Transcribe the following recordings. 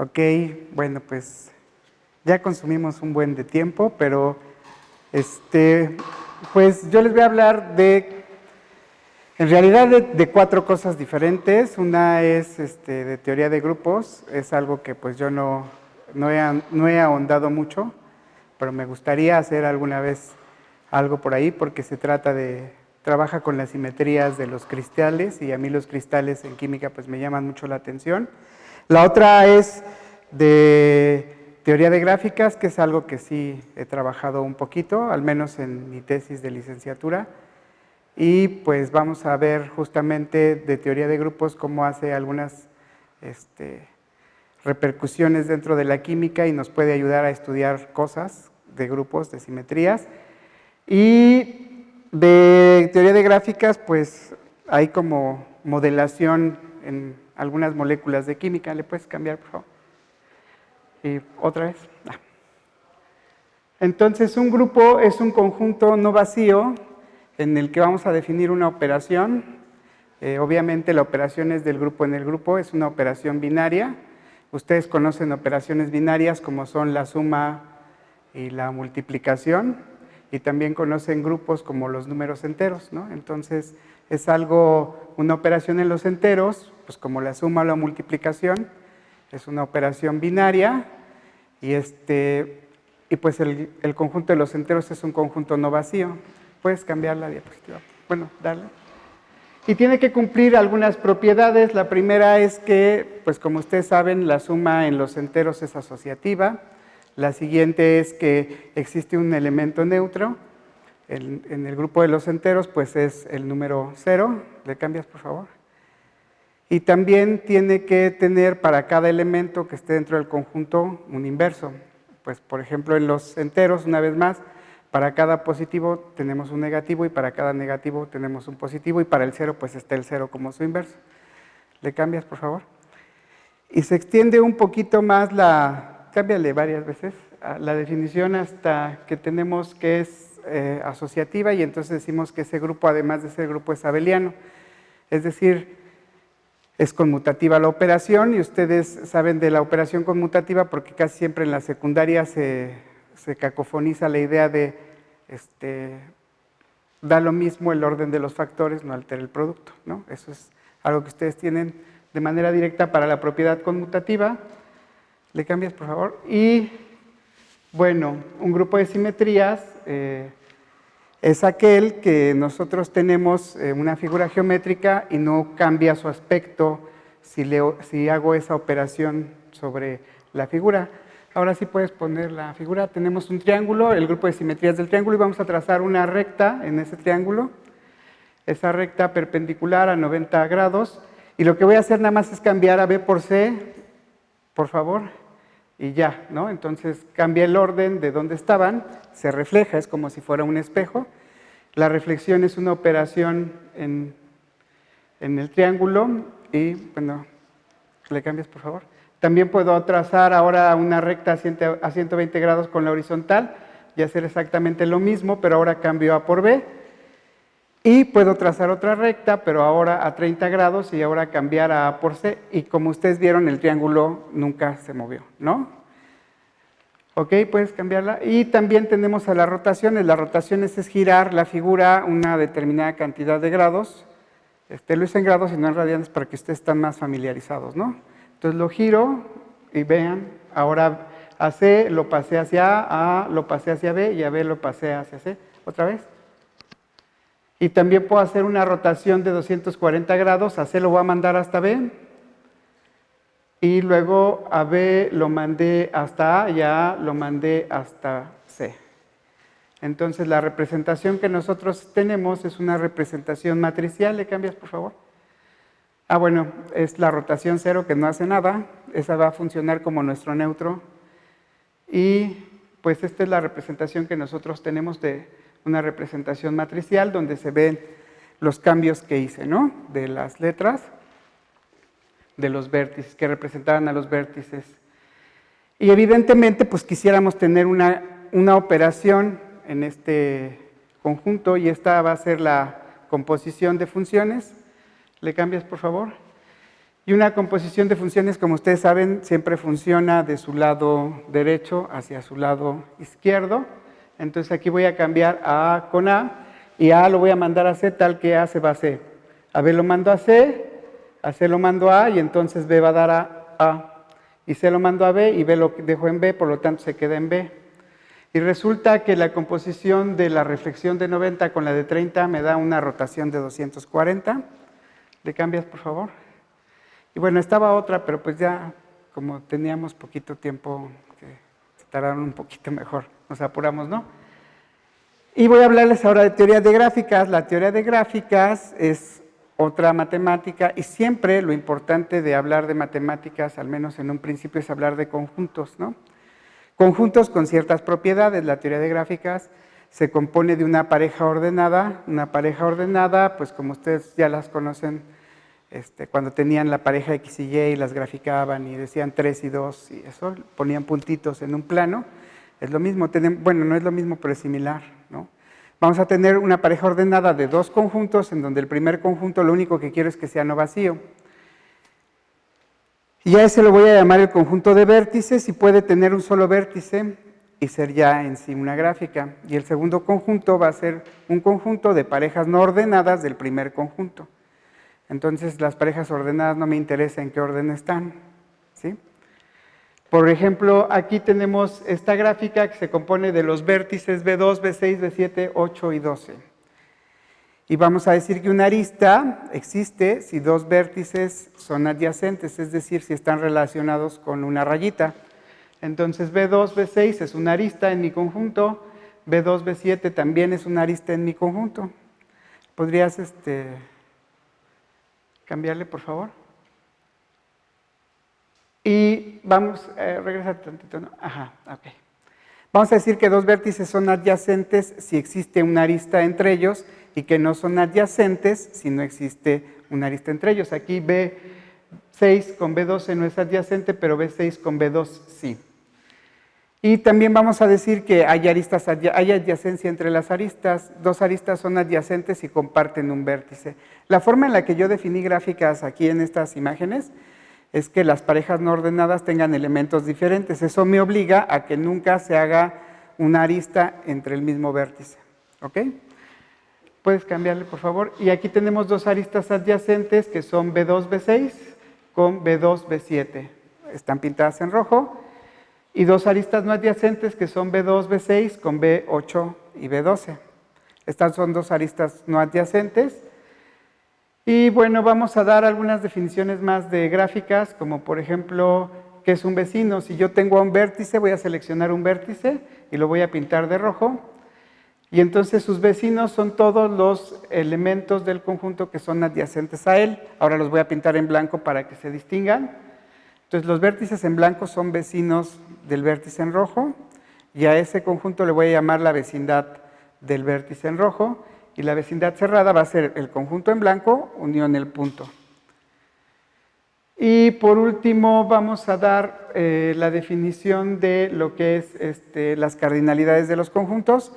Ok, bueno, pues ya consumimos un buen de tiempo, pero pues yo les voy a hablar en realidad de cuatro cosas diferentes. Una es de teoría de grupos, es algo que pues yo no he ahondado mucho, pero me gustaría hacer alguna vez algo por ahí porque trabaja con las simetrías de los cristales y a mí los cristales en química pues me llaman mucho la atención. La otra es de teoría de gráficas, que es algo que sí he trabajado un poquito, al menos en mi tesis de licenciatura. Y pues vamos a ver justamente de teoría de grupos cómo hace algunas repercusiones dentro de la química y nos puede ayudar a estudiar cosas de grupos, de simetrías. Y de teoría de gráficas, pues hay como modelación en algunas moléculas de química. ¿Le puedes cambiar, por favor? Y otra vez. Entonces, un grupo es un conjunto no vacío en el que vamos a definir una operación. Obviamente la operación es del grupo en el grupo, es una operación binaria. Ustedes conocen operaciones binarias como son la suma y la multiplicación, y también conocen grupos como los números enteros, ¿no? Entonces, es una operación en los enteros, pues como la suma o la multiplicación, es una operación binaria, y pues el conjunto de los enteros es un conjunto no vacío. Puedes cambiar la diapositiva. Bueno, dale. Y tiene que cumplir algunas propiedades. La primera es que, pues como ustedes saben, la suma en los enteros es asociativa. La siguiente es que existe un elemento neutro. En el grupo de los enteros, pues es el número 0. ¿Le cambias, por favor? Y también tiene que tener para cada elemento que esté dentro del conjunto un inverso. Pues, por ejemplo, en los enteros, una vez más, para cada positivo tenemos un negativo y para cada negativo tenemos un positivo y para el 0 pues está el 0 como su inverso. ¿Le cambias, por favor? Y se extiende un poquito más cámbiale varias veces, la definición hasta que tenemos que es asociativa y entonces decimos que ese grupo, además de ser grupo, es abeliano. Es decir, es conmutativa la operación y ustedes saben de la operación conmutativa porque casi siempre en la secundaria se cacofoniza la idea de da lo mismo el orden de los factores, no altera el producto, ¿no? Eso es algo que ustedes tienen de manera directa para la propiedad conmutativa. ¿Le cambias, por favor? Y, bueno, un grupo de simetrías es aquel que nosotros tenemos una figura geométrica y no cambia su aspecto si hago esa operación sobre la figura. Ahora sí puedes poner la figura. Tenemos un triángulo, el grupo de simetrías del triángulo, y vamos a trazar una recta en ese triángulo. Esa recta perpendicular a 90 grados. Y lo que voy a hacer nada más es cambiar a B por C, por favor, y ya, ¿no? Entonces cambia el orden de donde estaban, se refleja, es como si fuera un espejo. La reflexión es una operación en el triángulo y, bueno, ¿le cambias, por favor? También puedo trazar ahora una recta a 120 grados con la horizontal y hacer exactamente lo mismo, pero ahora cambio A por B. Y puedo trazar otra recta, pero ahora a 30 grados y ahora cambiar a A por C. Y como ustedes vieron, el triángulo nunca se movió, ¿no? Ok, puedes cambiarla. Y también tenemos a las rotaciones. Las rotaciones es girar la figura una determinada cantidad de grados. Lo hice en grados y no en radianes para que ustedes estén más familiarizados, ¿no? Entonces lo giro y vean, ahora a C lo pasé hacia A lo pasé hacia B y a B lo pasé hacia C. ¿Otra vez? Y también puedo hacer una rotación de 240 grados, a C lo voy a mandar hasta B, y luego a B lo mandé hasta A y a A lo mandé hasta C. Entonces la representación que nosotros tenemos es una representación matricial. ¿Le cambias, por favor? Bueno, es la rotación 0 que no hace nada, esa va a funcionar como nuestro neutro, y pues esta es la representación que nosotros tenemos de una representación matricial donde se ven los cambios que hice, ¿no? De las letras, de los vértices, que representaban a los vértices. Y evidentemente, pues quisiéramos tener una operación en este conjunto y esta va a ser la composición de funciones. ¿Le cambias, por favor? Y una composición de funciones, como ustedes saben, siempre funciona de su lado derecho hacia su lado izquierdo. Entonces aquí voy a cambiar a A con A, y A lo voy a mandar a C tal que A se va a C. A B lo mando a C lo mando a A, y entonces B va a dar a A. Y C lo mando a B, y B lo dejo en B, por lo tanto se queda en B. Y resulta que la composición de la reflexión de 90 con la de 30 me da una rotación de 240. ¿Le cambias, por favor? Y bueno, estaba otra, pero pues ya, como teníamos poquito tiempo, que se tardaron un poquito mejor, nos apuramos, ¿no? Y voy a hablarles ahora de teoría de gráficas. La teoría de gráficas es otra matemática, y siempre lo importante de hablar de matemáticas, al menos en un principio, es hablar de conjuntos, ¿no? Conjuntos con ciertas propiedades. La teoría de gráficas se compone de una pareja ordenada. Una pareja ordenada, pues como ustedes ya las conocen, cuando tenían la pareja X y Y las graficaban y decían 3 y 2 y eso, ponían puntitos en un plano. Es lo mismo, bueno, no es lo mismo, pero es similar, ¿no? Vamos a tener una pareja ordenada de dos conjuntos, en donde el primer conjunto lo único que quiero es que sea no vacío. Y a ese lo voy a llamar el conjunto de vértices, y puede tener un solo vértice y ser ya en sí una gráfica. Y el segundo conjunto va a ser un conjunto de parejas no ordenadas del primer conjunto. Entonces, las parejas ordenadas no me interesa en qué orden están, ¿sí? Por ejemplo, aquí tenemos esta gráfica que se compone de los vértices B2, B6, B7, 8 y 12. Y vamos a decir que una arista existe si dos vértices son adyacentes, es decir, si están relacionados con una rayita. Entonces, B2, B6 es una arista en mi conjunto, B2, B7 también es una arista en mi conjunto. ¿Podrías cambiarle, por favor? Y vamos, regresa tantito, ¿no? Ajá, ok. Vamos a decir que dos vértices son adyacentes si existe una arista entre ellos, y que no son adyacentes si no existe una arista entre ellos. Aquí B6 con B12 no es adyacente, pero B6 con B2 sí. Y también vamos a decir que hay adyacencia entre las aristas. Dos aristas son adyacentes y comparten un vértice. La forma en la que yo definí gráficas aquí en estas imágenes es que las parejas no ordenadas tengan elementos diferentes. Eso me obliga a que nunca se haga una arista entre el mismo vértice. ¿Ok? Puedes cambiarle, por favor. Y aquí tenemos dos aristas adyacentes que son B2, B6 con B2, B7. Están pintadas en rojo. Y dos aristas no adyacentes que son B2, B6 con B8 y B12. Estas son dos aristas no adyacentes. Y bueno, vamos a dar algunas definiciones más de gráficas, como por ejemplo, ¿qué es un vecino? Si yo tengo un vértice, voy a seleccionar un vértice y lo voy a pintar de rojo. Y entonces sus vecinos son todos los elementos del conjunto que son adyacentes a él. Ahora los voy a pintar en blanco para que se distingan. Entonces los vértices en blanco son vecinos del vértice en rojo, y a ese conjunto le voy a llamar la vecindad del vértice en rojo, y la vecindad cerrada va a ser el conjunto en blanco unión el punto. Y por último vamos a dar la definición de lo que es las cardinalidades de los conjuntos.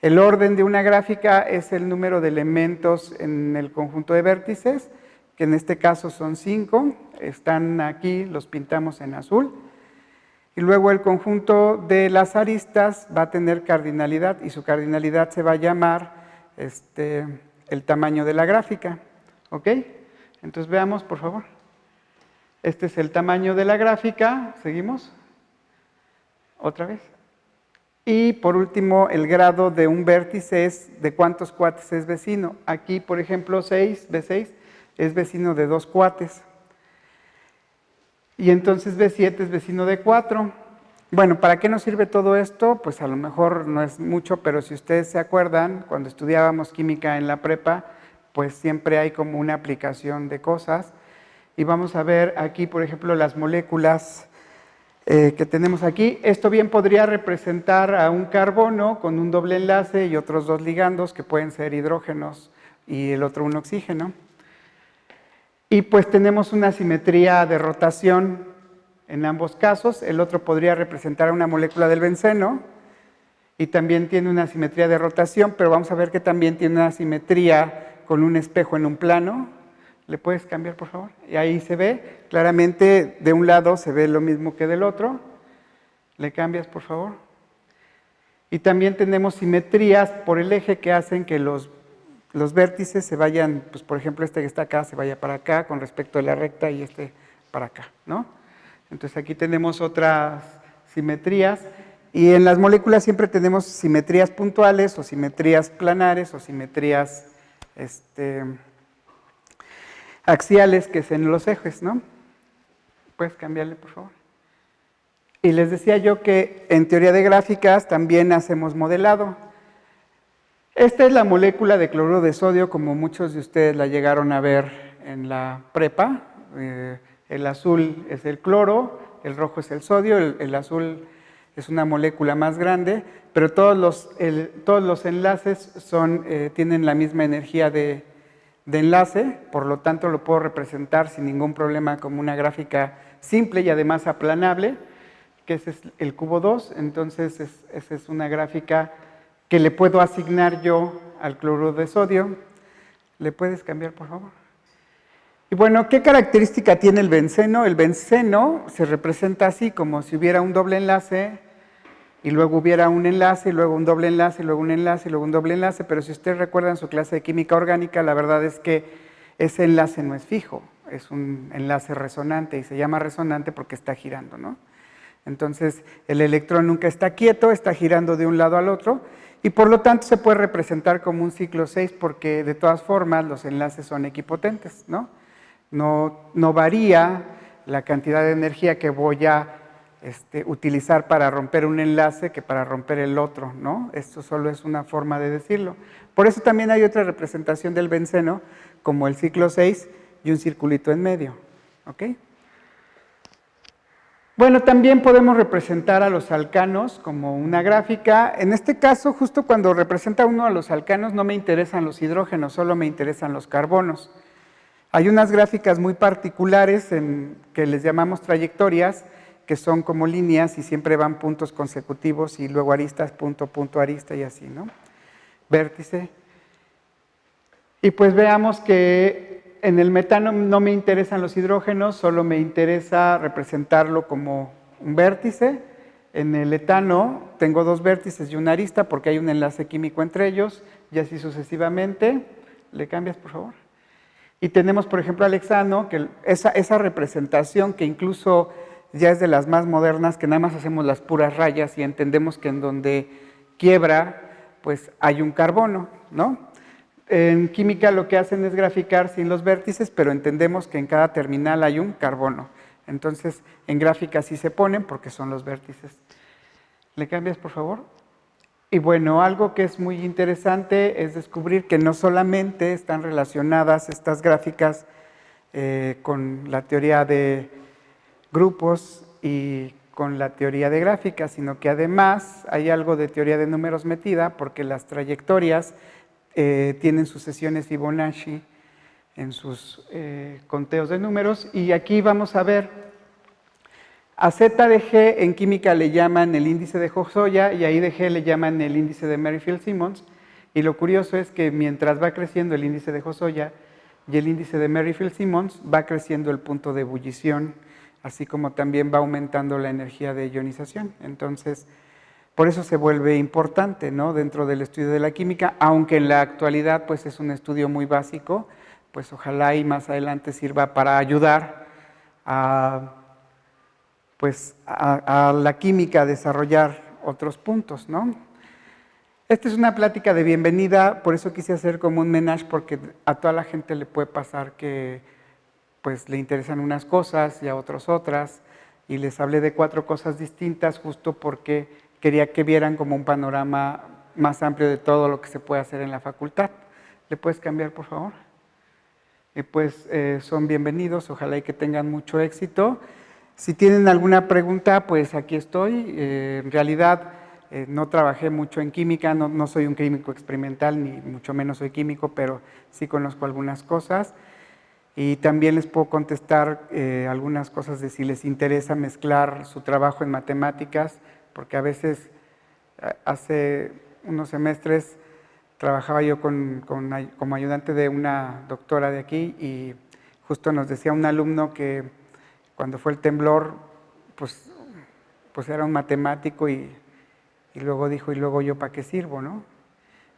El orden de una gráfica es el número de elementos en el conjunto de vértices, que en este caso son 5, están aquí, los pintamos en azul. Y luego el conjunto de las aristas va a tener cardinalidad, y su cardinalidad se va a llamar el tamaño de la gráfica. ¿Ok? Entonces veamos, por favor. Este es el tamaño de la gráfica. ¿Seguimos? ¿Otra vez? Y por último, el grado de un vértice es de cuántos cuates es vecino. Aquí, por ejemplo, B6 es vecino de 2 cuates. Y entonces B7 es vecino de 4. Bueno, ¿para qué nos sirve todo esto? Pues a lo mejor no es mucho, pero si ustedes se acuerdan, cuando estudiábamos química en la prepa, pues siempre hay como una aplicación de cosas. Y vamos a ver aquí, por ejemplo, las moléculas que tenemos aquí. Esto bien podría representar a un carbono con un doble enlace y otros dos ligandos que pueden ser hidrógenos y el otro un oxígeno. Y pues tenemos una simetría de rotación en ambos casos. El otro podría representar a una molécula del benceno y también tiene una simetría de rotación, pero vamos a ver que también tiene una simetría con un espejo en un plano. ¿Le puedes cambiar, por favor? Y ahí se ve, claramente de un lado se ve lo mismo que del otro. ¿Le cambias, por favor? Y también tenemos simetrías por el eje que hacen que los vértices se vayan, pues por ejemplo este que está acá se vaya para acá con respecto a la recta y este para acá, ¿no? Entonces aquí tenemos otras simetrías y en las moléculas siempre tenemos simetrías puntuales o simetrías planares o simetrías axiales, que es en los ejes, ¿no? ¿Puedes cambiarle, por favor? Y les decía yo que en teoría de gráficas también hacemos modelado. Esta es la molécula de cloruro de sodio, como muchos de ustedes la llegaron a ver en la prepa. El azul es el cloro, el rojo es el sodio, el azul es una molécula más grande, pero todos los enlaces tienen la misma energía de enlace, por lo tanto lo puedo representar sin ningún problema como una gráfica simple y además aplanable, que ese es el cubo 2, entonces esa es una gráfica que le puedo asignar yo al cloruro de sodio. ¿Le puedes cambiar, por favor? Y bueno, ¿qué característica tiene el benceno? El benceno se representa así, como si hubiera un doble enlace, y luego hubiera un enlace, y luego un doble enlace, y luego un enlace, y luego un doble enlace, pero si ustedes recuerdan su clase de química orgánica, la verdad es que ese enlace no es fijo, es un enlace resonante, y se llama resonante porque está girando, ¿no? Entonces, el electrón nunca está quieto, está girando de un lado al otro, y por lo tanto se puede representar como un ciclo 6 porque de todas formas los enlaces son equipotentes, ¿no? No varía la cantidad de energía que voy a utilizar para romper un enlace que para romper el otro, ¿no? Esto solo es una forma de decirlo. Por eso también hay otra representación del benceno, como el ciclo 6 y un circulito en medio, ¿ok? Bueno, también podemos representar a los alcanos como una gráfica. En este caso, justo cuando representa uno a los alcanos, no me interesan los hidrógenos, solo me interesan los carbonos. Hay unas gráficas muy particulares que les llamamos trayectorias, que son como líneas y siempre van puntos consecutivos y luego aristas, punto, punto, arista y así, ¿no? Vértice. Y pues veamos que en el metano no me interesan los hidrógenos, solo me interesa representarlo como un vértice. En el etano tengo dos vértices y una arista porque hay un enlace químico entre ellos y así sucesivamente. ¿Le cambias, por favor? Y tenemos, por ejemplo, al hexano, que esa representación que incluso ya es de las más modernas, que nada más hacemos las puras rayas y entendemos que en donde quiebra, pues hay un carbono, ¿no? En química lo que hacen es graficar sin los vértices, pero entendemos que en cada terminal hay un carbono. Entonces, en gráfica sí se ponen porque son los vértices. ¿Le cambias, por favor? Y bueno, algo que es muy interesante es descubrir que no solamente están relacionadas estas gráficas con la teoría de grupos y con la teoría de gráficas, sino que además hay algo de teoría de números metida porque las trayectorias tienen sucesiones Fibonacci en sus conteos de números y aquí vamos a ver a Z de G en química le llaman el índice de Hosoya y a I de G le llaman el índice de Merrifield-Simmons y lo curioso es que mientras va creciendo el índice de Hosoya y el índice de Merrifield-Simmons va creciendo el punto de ebullición así como también va aumentando la energía de ionización. Entonces, por eso se vuelve importante, ¿no?, dentro del estudio de la química, aunque en la actualidad pues, es un estudio muy básico, pues ojalá y más adelante sirva para ayudar a la química a desarrollar otros puntos, ¿no? Esta es una plática de bienvenida, por eso quise hacer como un menage, porque a toda la gente le puede pasar que pues le interesan unas cosas y a otros otras, y les hablé de 4 cosas distintas justo porque quería que vieran como un panorama más amplio de todo lo que se puede hacer en la facultad. ¿Le puedes cambiar, por favor? Pues son bienvenidos, ojalá y que tengan mucho éxito. Si tienen alguna pregunta, pues aquí estoy. En realidad no trabajé mucho en química, no soy un químico experimental, ni mucho menos soy químico, pero sí conozco algunas cosas. Y también les puedo contestar algunas cosas de si les interesa mezclar su trabajo en matemáticas, porque a veces, hace unos semestres, trabajaba yo como ayudante de una doctora de aquí y Justo nos decía un alumno que cuando fue el temblor, pues era un matemático y luego dijo, ¿y luego yo para qué sirvo, no?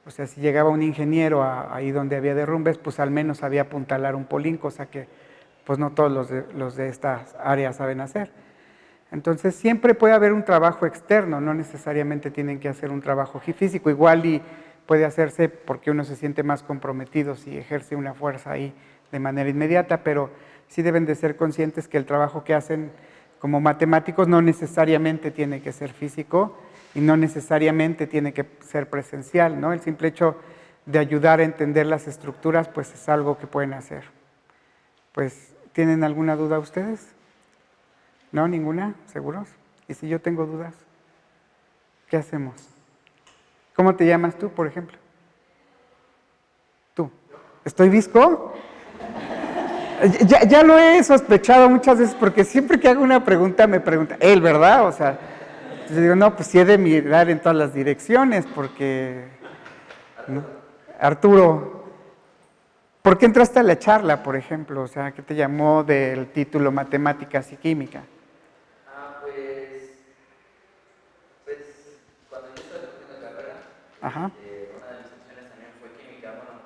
O sea, si llegaba un ingeniero ahí donde había derrumbes, pues al menos sabía apuntalar un polín, cosa que pues no todos los de estas áreas saben hacer. Entonces siempre puede haber un trabajo externo, no necesariamente tienen que hacer un trabajo físico, igual y puede hacerse porque uno se siente más comprometido si ejerce una fuerza ahí de manera inmediata, pero sí deben de ser conscientes que el trabajo que hacen como matemáticos no necesariamente tiene que ser físico y no necesariamente tiene que ser presencial, ¿no? El simple hecho de ayudar a entender las estructuras, pues es algo que pueden hacer. Pues, ¿tienen alguna duda ustedes? ¿No? ¿Ninguna? ¿Seguros? ¿Y si yo tengo dudas? ¿Qué hacemos? ¿Cómo te llamas tú, por ejemplo? ¿Tú? ¿Estoy visco? Ya lo he sospechado muchas veces porque siempre que hago una pregunta me pregunta, él, ¿verdad? O sea, entonces digo, no, pues sí he de mirar en todas las direcciones porque... ¿no? Arturo, ¿por qué entraste a la charla, por ejemplo? O sea, ¿qué te llamó del título Matemáticas y Química? Pues cuando yo estaba estudiando carrera, Ajá. una de mis opciones también fue química. Bueno,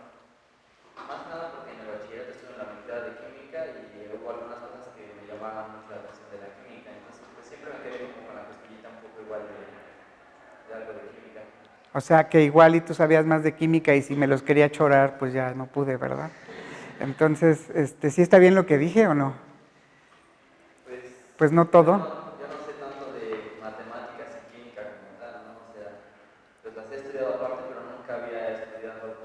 más que nada porque en el bachillerato estuve en la mitad de química y hubo algunas cosas que me llamaban mucho la atención de la química. Entonces, pues siempre me quedé como con la cosquillita un poco igual de algo de química. O sea, que igual y tú sabías más de química y si me los quería chorar, pues ya no pude, ¿verdad? Entonces, ¿sí está bien lo que dije o no? Pues Pues no todo. yo no sé tanto de matemáticas y química como tal, ¿no? O sea, pues las he estudiado aparte, pero nunca había estudiado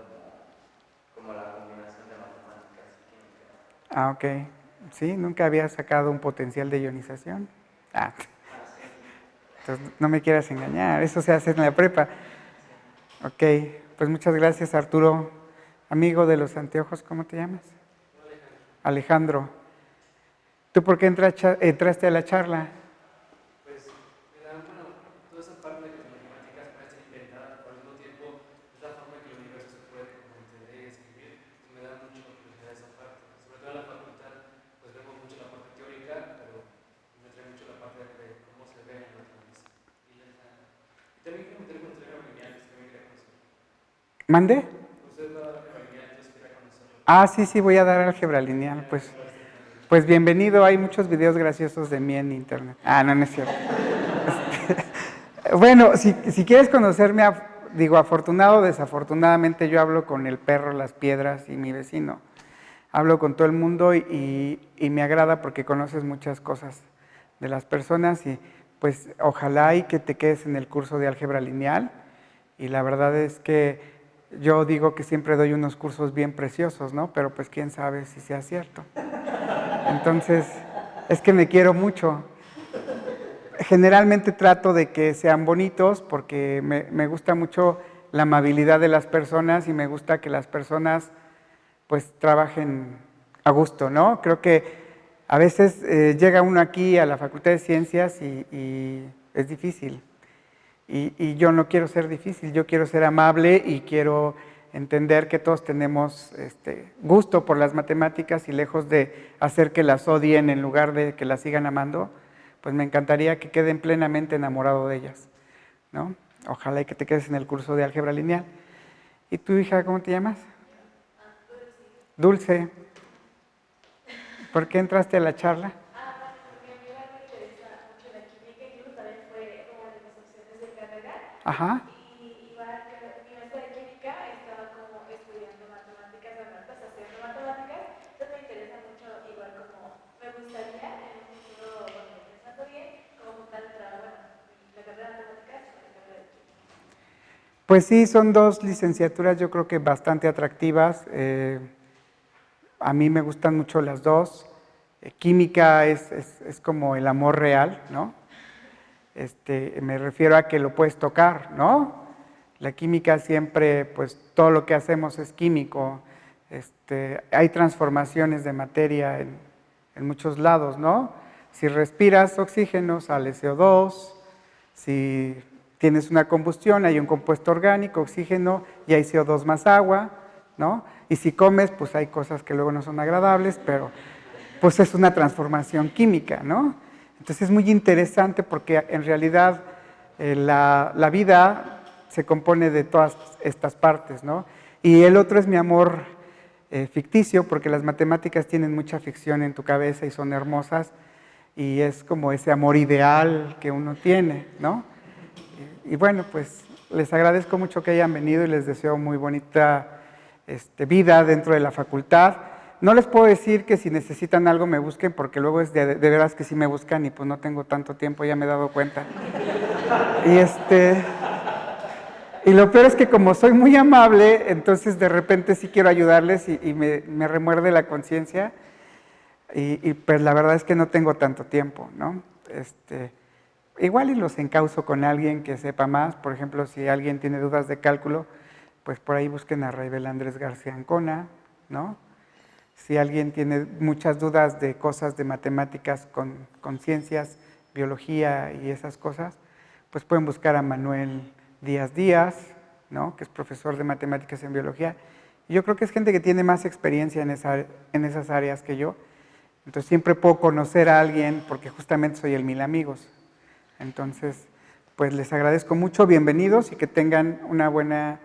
como la combinación de matemáticas y química. Ah, ok. Sí, nunca había sacado un potencial de ionización. Ah, entonces no me quieras engañar, eso se hace en la prepa. Ok, pues muchas gracias, Arturo. Amigo de los anteojos, ¿cómo te llamas? Alejandro. ¿Tú por qué entraste a la charla? Pues me da, bueno, toda esa parte de las matemáticas parece inventada, pero al mismo tiempo es la forma en que el universo se puede como entender y escribir. Entonces me da mucho curiosidad esa parte. Sobre todo en la facultad, pues vemos mucho la parte teórica, pero me trae mucho la parte de cómo se ve en la naturaleza. Y también quiero meterme con álgebra lineal, que también quería conocer. ¿Mande? Usted va a dar álgebra lineal, entonces quería conocerlo. Ah, sí, sí, voy a dar álgebra lineal, pues bienvenido, hay muchos videos graciosos de mí en internet. Ah, no, no es cierto. Bueno, si quieres conocerme, digo, afortunado o desafortunadamente, yo hablo con el perro, las piedras y mi vecino. Hablo con todo el mundo y me agrada porque conoces muchas cosas de las personas y pues ojalá y que te quedes en el curso de álgebra lineal. Y la verdad es que yo digo que siempre doy unos cursos bien preciosos, ¿no? Pero pues quién sabe si sea cierto. Entonces, es que me quiero mucho. Generalmente trato de que sean bonitos porque me gusta mucho la amabilidad de las personas y me gusta que las personas pues trabajen a gusto, ¿no? Creo que a veces llega uno aquí a la Facultad de Ciencias y es difícil. Y yo no quiero ser difícil, yo quiero ser amable y quiero entender que todos tenemos gusto por las matemáticas y lejos de hacer que las odien en lugar de que las sigan amando, pues me encantaría que queden plenamente enamorado de ellas, ¿no? Ojalá y que te quedes en el curso de álgebra lineal. ¿Y tu hija, cómo te llamas? Dulce. ¿Por qué entraste a la charla? Ajá. Pues sí, son dos licenciaturas yo creo que bastante atractivas. A mí me gustan mucho las dos. Química es como el amor real, ¿no? Me refiero a que lo puedes tocar, ¿no? La química siempre, pues todo lo que hacemos es químico. Hay transformaciones de materia en muchos lados, ¿no? Si respiras oxígeno, sale CO2. Si tienes una combustión, hay un compuesto orgánico, oxígeno, y hay CO2 más agua. ¿no? Y si comes, pues hay cosas que luego no son agradables, pero pues es una transformación química, ¿no? Entonces es muy interesante porque en realidad la vida se compone de todas estas partes, ¿no? Y el otro es mi amor ficticio, porque las matemáticas tienen mucha ficción en tu cabeza y son hermosas, y es como ese amor ideal que uno tiene, ¿no? Y bueno, pues les agradezco mucho que hayan venido y les deseo muy bonita vida dentro de la facultad. No les puedo decir que si necesitan algo me busquen, porque luego es de veras que sí me buscan y pues no tengo tanto tiempo, ya me he dado cuenta. Y lo peor es que como soy muy amable, entonces de repente sí quiero ayudarles y me remuerde la conciencia. Y pues la verdad es que no tengo tanto tiempo, ¿no? Igual y los encauzo con alguien que sepa más. Por ejemplo, si alguien tiene dudas de cálculo, pues por ahí busquen a Raibel Andrés García Ancona, ¿no? Si alguien tiene muchas dudas de cosas de matemáticas con ciencias, biología y esas cosas, pues pueden buscar a Manuel Díaz Díaz, ¿no? Que es profesor de matemáticas en biología. Y yo creo que es gente que tiene más experiencia en esas áreas que yo. Entonces siempre puedo conocer a alguien porque justamente soy el mil amigos. Entonces, pues les agradezco mucho, bienvenidos y que tengan una buena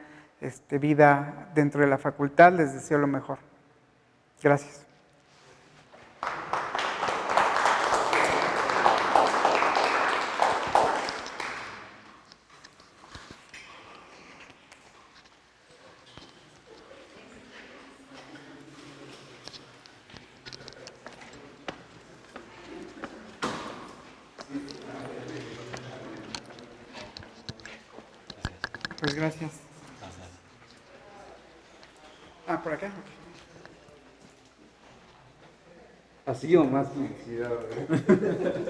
vida dentro de la facultad. Les deseo lo mejor. Gracias. Pues gracias. Ah, por acá. Así o más publicidad, ¿verdad?